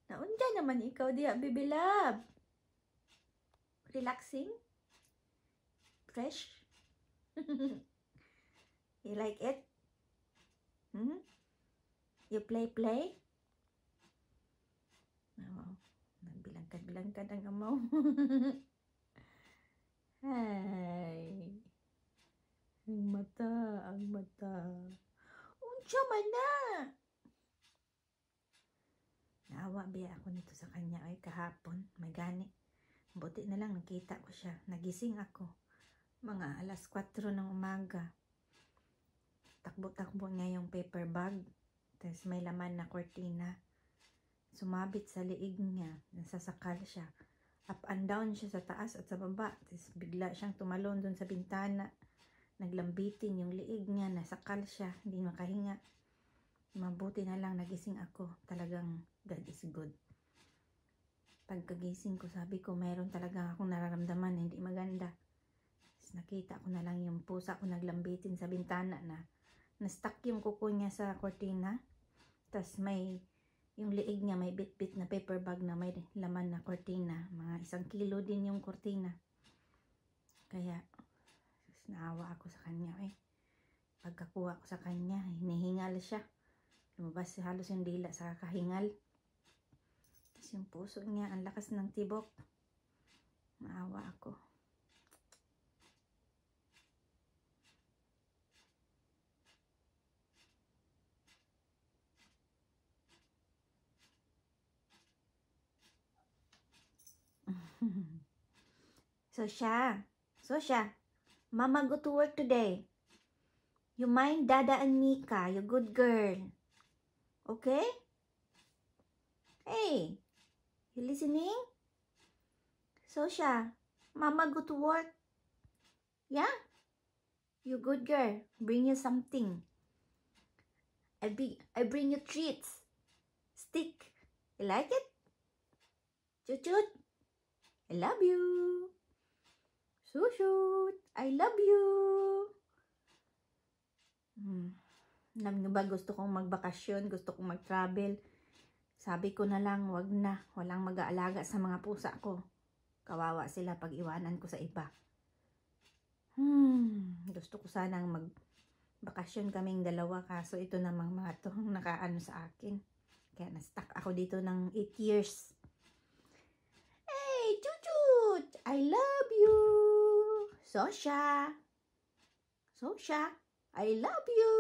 Naunsa naman ikaw diha, baby love? Relaxing? Fresh? You like it? You play? Oh, nagbilangkad ang amaw. Ay. Ang mata. Unsa man na? Naawa biya ako nito sa kanya ay kahapon. May gani. Buti na lang nakita ko siya. Nagising ako. Mga alas 4 ng umaga. Takbo-takbo niya yung paper bag. Tapos may laman na kortina. Sumabit sa liig niya. Nasasakal siya. Up and down siya sa taas at sa baba. Tapos bigla siyang tumalon dun sa bintana. Naglambitin yung liig niya. Nasakal siya. Hindi makahinga. Mabuti na lang nagising ako. Talagang God is good. Pagkagising ko, sabi ko, mayroon talaga akong nararamdaman na hindi maganda. Tapos nakita ko na lang yung pusa ko naglambitin sa bintana na na-stuck yung kuko niya sa kortina. Tapos yung liig niya may bit-bit na paper bag na may laman na kortina. Mga 1 kilo din yung kortina. Kaya, naawa ako sa kanya Pagkakuha ko sa kanya, hinihingal siya. Lumabas halos yung dila sa kakahingal. Tapos yung puso niya, ang lakas ng tibok. Naawa ako. Sosha, Mama go to work today. You mind Dada and Mika, you good girl. Okay? Hey, you listening? Sosha, Mama go to work. Yeah? You good girl. Bring you something. I bring you treats. Stick. You like it? Chuchut. I love you. Sushut. I love you. Alam nyo ba, gusto kong magbakasyon, gusto kong mag-travel. Sabi ko na lang, wag na. Walang mag-aalaga sa mga pusa ko. Kawawa sila pag iwanan ko sa iba. Gusto ko sanang magbakasyon kaming dalawa, kaso ito namang mga to nakaano sa akin. Kaya na-stuck ako dito ng 8 years. Hey, Chuchut! I love you! Sosha, I love you!